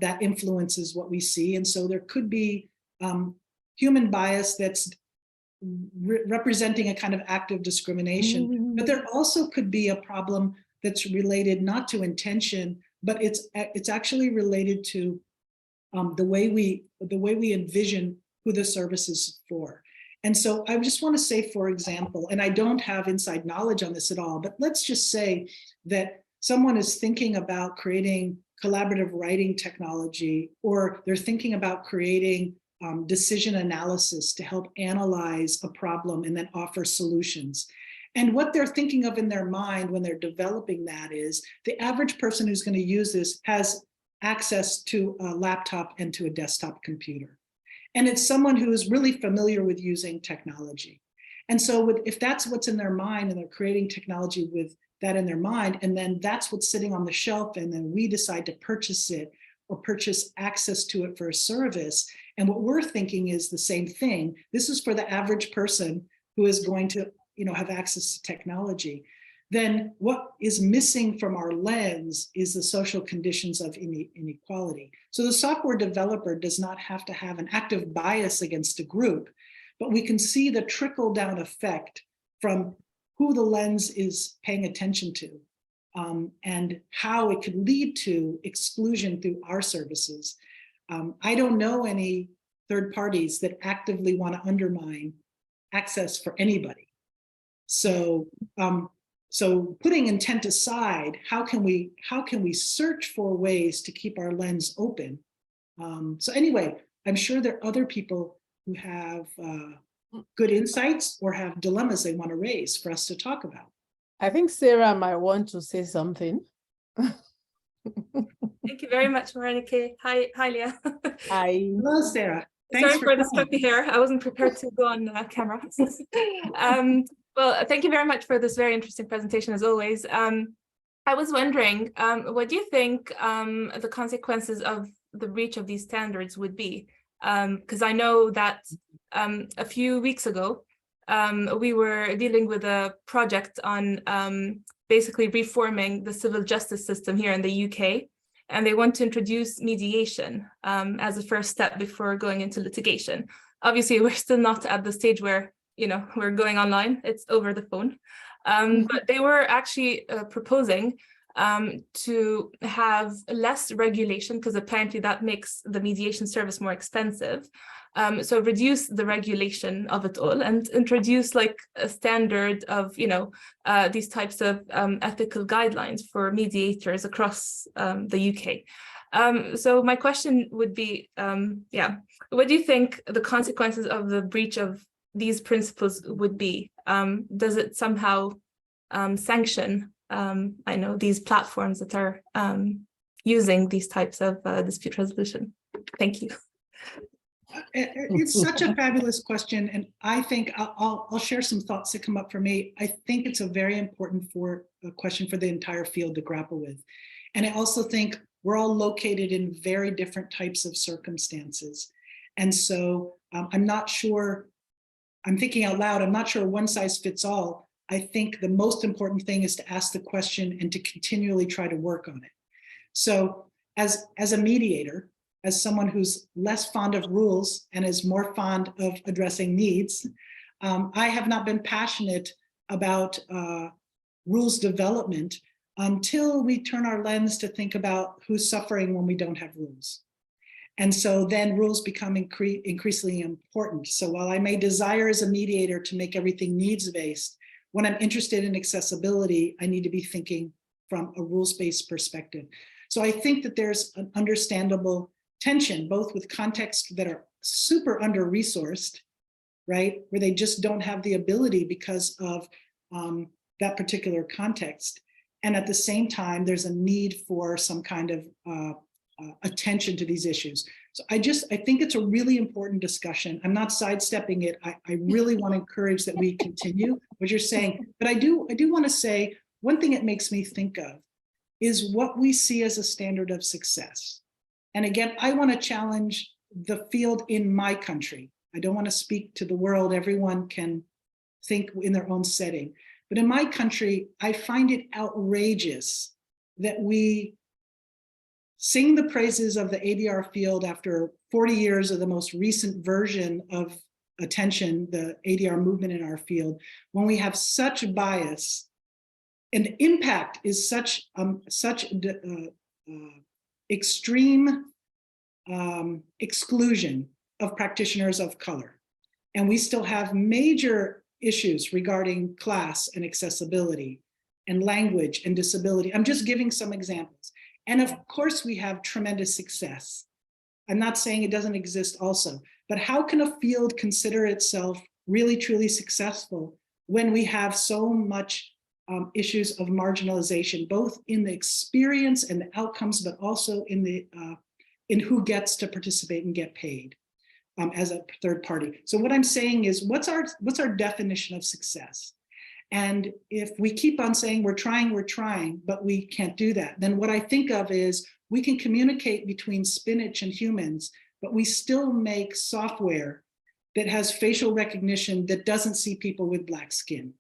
that influences what we see. And so there could be human bias that's representing a kind of active discrimination. But there also could be a problem that's related not to intention, but it's actually related to the way we envision who the service is for. And so I just want to say, for example, and I don't have inside knowledge on this at all, but let's just say that someone is thinking about creating collaborative writing technology, or they're thinking about creating decision analysis to help analyze a problem and then offer solutions. And what they're thinking of in their mind when they're developing that is the average person who's going to use this has access to a laptop and to a desktop computer. And it's someone who is really familiar with using technology. And so if that's what's in their mind, and they're creating technology with that in their mind, and then that's what's sitting on the shelf, and then we decide to purchase it or purchase access to it for a service, and what we're thinking is the same thing. This is for the average person who is going to have access to technology. Then what is missing from our lens is the social conditions of inequality. So the software developer does not have to have an active bias against a group, but we can see the trickle down effect from who the lens is paying attention to, and how it could lead to exclusion through our services. I don't know any third parties that actively want to undermine access for anybody. So putting intent aside, how can we search for ways to keep our lens open? So anyway, I'm sure there are other people who have good insights or have dilemmas they want to raise for us to talk about. I think Sarah might want to say something. Thank you very much, Marinike. Hi, Leah. Hi. Hello, Sarah. Thanks Sorry for the stuffy hair. I wasn't prepared to go on camera. Well, thank you very much for this very interesting presentation, as always. I was wondering, what do you think the consequences of the breach of these standards would be? Because I know that a few weeks ago, we were dealing with a project on basically reforming the civil justice system here in the UK. And they want to introduce mediation as a first step before going into litigation. Obviously, we're still not at the stage where we're going online, it's over the phone. But they were actually proposing to have less regulation, because apparently that makes the mediation service more expensive, So reduce the regulation of it all and introduce like a standard of, these types of ethical guidelines for mediators across the UK. So my question would be, what do you think the consequences of the breach of these principles would be? Does it somehow sanction, these platforms that are using these types of dispute resolution? Thank you. It's such a fabulous question, and I think I'll share some thoughts that come up for me. I think it's a very important question for the entire field to grapple with. And I also think we're all located in very different types of circumstances. And so I'm not sure, I'm thinking out loud, I'm not sure one size fits all. I think the most important thing is to ask the question and to continually try to work on it. So as a mediator, as someone who's less fond of rules and is more fond of addressing needs, I have not been passionate about rules development until we turn our lens to think about who's suffering when we don't have rules. And so then rules become increasingly important. So while I may desire as a mediator to make everything needs-based, when I'm interested in accessibility, I need to be thinking from a rules-based perspective. So I think that there's an understandable tension, both with contexts that are super under-resourced, right, where they just don't have the ability because of that particular context. And at the same time, there's a need for some kind of attention to these issues. So I think it's a really important discussion. I'm not sidestepping it. I really want to encourage that we continue what you're saying. But I do want to say, one thing it makes me think of is what we see as a standard of success. And again, I want to challenge the field in my country. I don't want to speak to the world. Everyone can think in their own setting. But in my country, I find it outrageous that we sing the praises of the ADR field after 40 years of the most recent version of attention, the ADR movement in our field, when we have such bias and the impact is such extreme exclusion of practitioners of color. And we still have major issues regarding class and accessibility and language and disability. I'm just giving some examples. And of course we have tremendous success. I'm not saying it doesn't exist also, but how can a field consider itself really truly successful when we have so much issues of marginalization, both in the experience and the outcomes, but also in who gets to participate and get paid as a third party. So what I'm saying is, what's our definition of success? And if we keep on saying we're trying, but we can't do that, then what I think of is we can communicate between spinach and humans, but we still make software that has facial recognition that doesn't see people with black skin.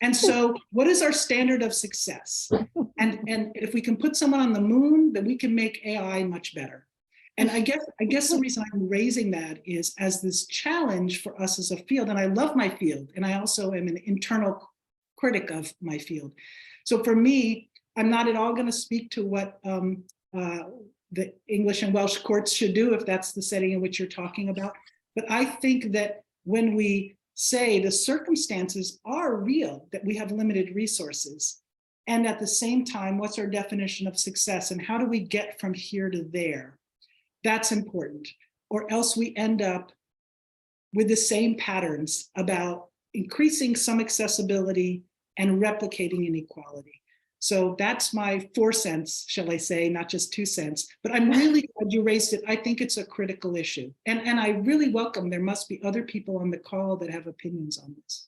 And so what is our standard of success? And if we can put someone on the moon, then we can make AI much better. And I guess the reason I'm raising that is as this challenge for us as a field, and I love my field, and I also am an internal critic of my field. So for me, I'm not at all going to speak to what the English and Welsh courts should do if that's the setting in which you're talking about. But I think that when we say the circumstances are real, that we have limited resources, and at the same time, what's our definition of success and how do we get from here to there? That's important, or else we end up with the same patterns about increasing some accessibility and replicating inequality. So that's my 4 cents, shall I say, not just 2 cents, but I'm really glad you raised it. I think it's a critical issue. And I really welcome, there must be other people on the call that have opinions on this.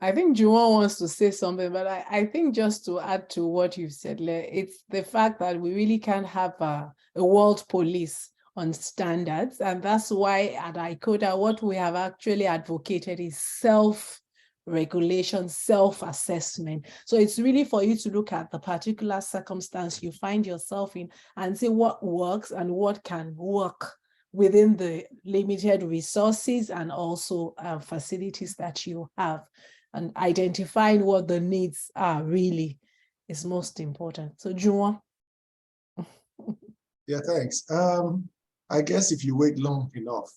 I think Juwon wants to say something, but I think just to add to what you've said, it's the fact that we really can't have a world police on standards. And that's why at ICODA, what we have actually advocated is self-regulation, self-assessment. So it's really for you to look at the particular circumstance you find yourself in and see what works and what can work within the limited resources and also facilities that you have. And identifying what the needs are really is most important. So Juwon. Yeah, thanks. I guess if you wait long enough,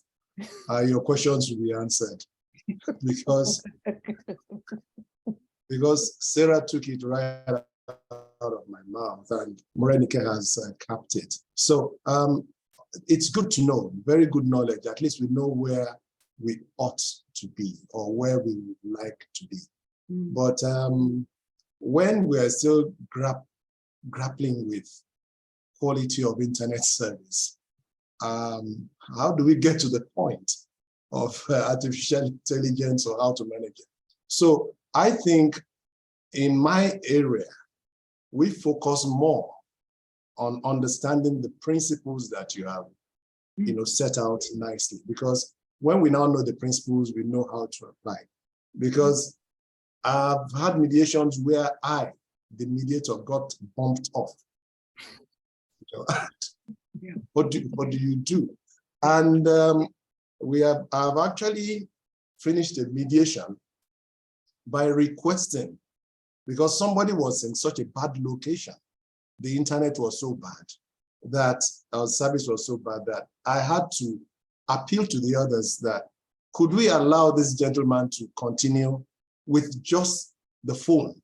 your questions will be answered. because Sarah took it right out of my mouth, and Morenike has capped it. So it's good to know, very good knowledge. At least we know where we ought to be or where we would like to be. But when we are still grappling with quality of internet service, how do we get to the point of artificial intelligence or how to manage it? So I think in my area, we focus more on understanding the principles that you have, set out nicely. Because when we now know the principles, we know how to apply. Because I've had mediations where the mediator, got bumped off. What do you do? And I've actually finished a mediation by requesting, because somebody was in such a bad location, the internet was so bad that our service was so bad that I had to appeal to the others that could we allow this gentleman to continue with just the phone,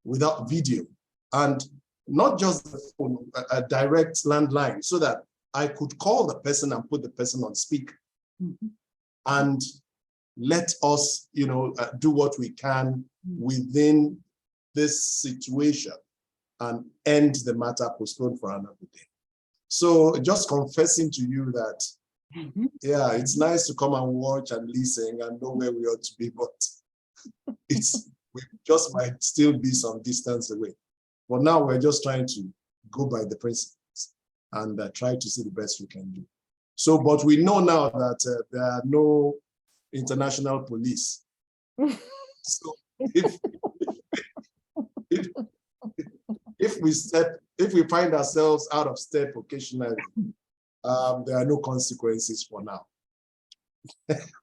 without video, and not just the phone, a direct landline, so that I could call the person and put the person on speak, and let us, do what we can within this situation and end the matter, postponed for another day. So just confessing to you that, yeah, it's nice to come and watch and listen and know where we ought to be, but we just might still be some distance away. But now we're just trying to go by the principles and try to see the best we can do. So, but we know now that there are no international police. So if we find ourselves out of step occasionally, there are no consequences for now.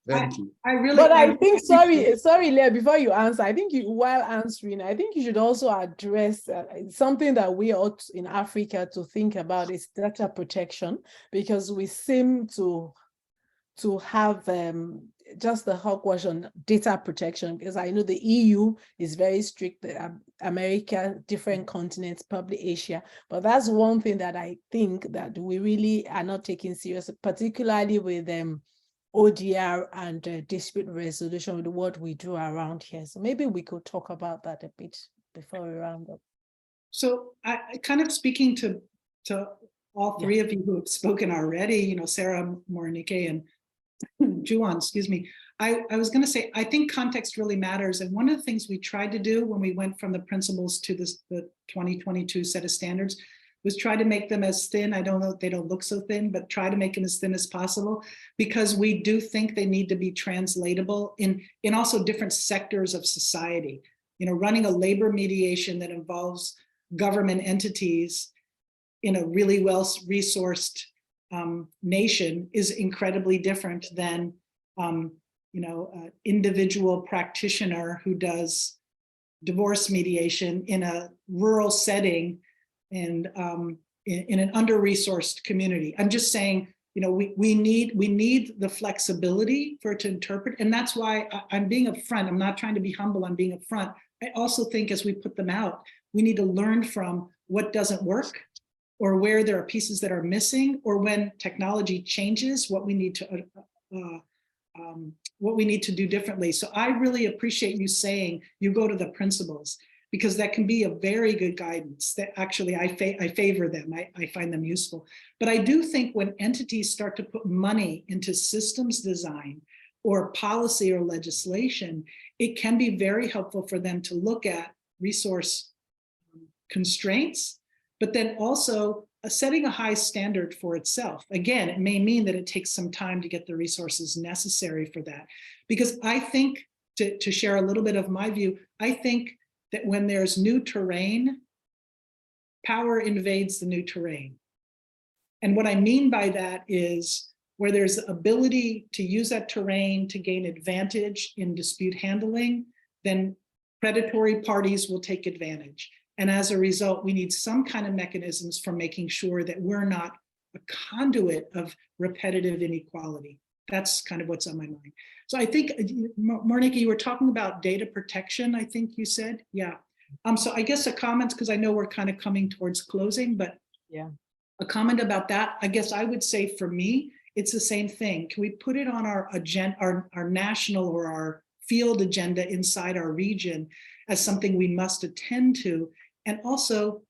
Thank you. But I think, sorry, Leah, before you answer, I think while answering, I think you should also address something that we ought in Africa to think about is data protection, because we seem to have just the hogwash on data protection, because I know the EU is very strict, America, different continents, probably Asia, but that's one thing that I think that we really are not taking serious, particularly with ODR and dispute resolution, with what we do around here. So maybe we could talk about that a bit before we round up. So I kind of speaking to all three of you who have spoken already, Sarah, Morenike, and Juan, excuse me. I was going to say, I think context really matters. And one of the things we tried to do when we went from the principles to the 2022 set of standards was try to make them as thin. I don't know if they don't look so thin, but try to make them as thin as possible, because we do think they need to be translatable in also different sectors of society. Running a labor mediation that involves government entities in a really well-resourced nation is incredibly different than individual practitioner who does divorce mediation in a rural setting and in an under-resourced community. I'm just saying, we need the flexibility for it to interpret, and that's why I'm being upfront. I'm not trying to be humble. I'm being upfront. I also think as we put them out, we need to learn from what doesn't work, or where there are pieces that are missing, or when technology changes, what we need to do differently. So I really appreciate you saying you go to the principles, because that can be a very good guidance. That actually I favor them. I find them useful. But I do think when entities start to put money into systems design or policy or legislation, it can be very helpful for them to look at resource constraints, but then also setting a high standard for itself. Again, it may mean that it takes some time to get the resources necessary for that. Because I think, to share a little bit of my view, I think that when there's new terrain, power invades the new terrain. And what I mean by that is where there's the ability to use that terrain to gain advantage in dispute handling, then predatory parties will take advantage. And as a result, we need some kind of mechanisms for making sure that we're not a conduit of repetitive inequality. That's kind of what's on my mind. So I think, Monica, you were talking about data protection, I think you said, yeah. So I guess a comment, because I know we're kind of coming towards closing, but Yeah. a comment about that, I guess I would say for me, it's the same thing. Can we put it on our agenda, our national or our field agenda inside our region as something we must attend to, and also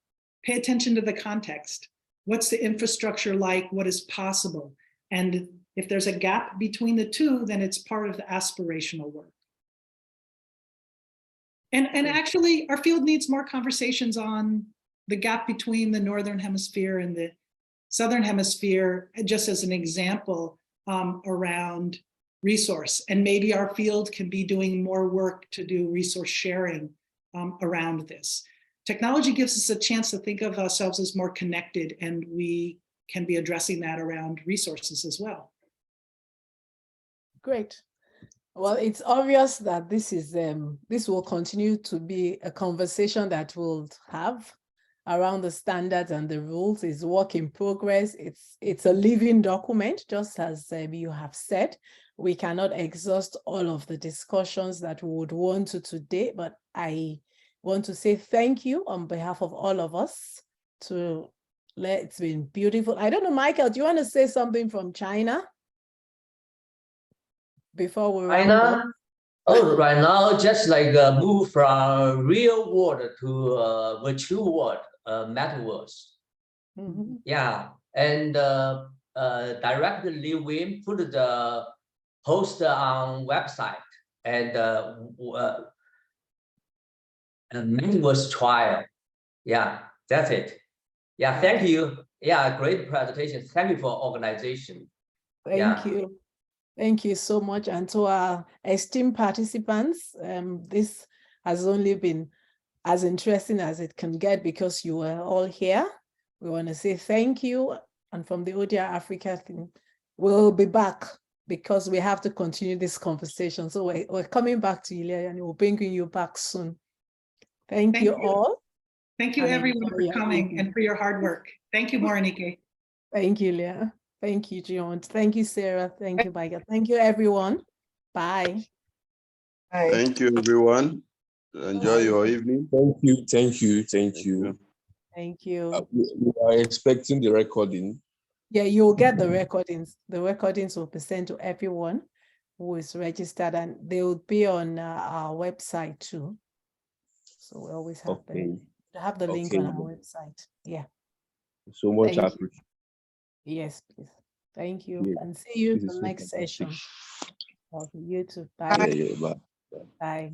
pay attention to the context. What's the infrastructure like? What is possible? And if there's a gap between the two, then it's part of the aspirational work. And actually, our field needs more conversations on the gap between the Northern Hemisphere and the Southern Hemisphere, just as an example, around resource. And maybe our field can be doing more work to do resource sharing around this. Technology gives us a chance to think of ourselves as more connected, and we can be addressing that around resources as well. Great. Well, it's obvious that this will continue to be a conversation that we'll have around the standards and the rules. It's work in progress. It's a living document, just as you have said. We cannot exhaust all of the discussions that we would want to today, but I want to say thank you on behalf of all of us. It's been beautiful. I don't know, Michael, do you want to say something from China before we round up? China, oh, right now, just like move from real world to virtual world, metaverse. Mm-hmm. Yeah, and director Leah Wing put the post on website, and metaverse trial. Yeah, that's it. Yeah, thank you. Yeah, great presentation. Thank you for organization. Thank you. Thank you so much. And to our esteemed participants, this has only been as interesting as it can get because you were all here. We want to say thank you. And from the ODR Africa thing, we'll be back because we have to continue this conversation. So we're coming back to you, Leah, and we'll bring you back soon. Thank you all. Thank you, everyone, for coming and for your hard work. Thank you, Morinike. Thank you, Leah. Thank you, John. Thank you, Sarah. Thank you, Michael. Thank you, everyone. Bye. Bye. Thank you, everyone. Enjoy your evening. Thank you, thank you, thank you. Thank you. We are expecting the recording. Yeah, you'll get the recordings. The recordings will be sent to everyone who is registered, and they will be on our website too. So we always have the link on our website. Yeah. So much Thank appreciated. Yes, please. Thank you. Yeah, And see you this in is the so next fantastic. session. Okay, you too. Bye. Yeah, bye. Bye.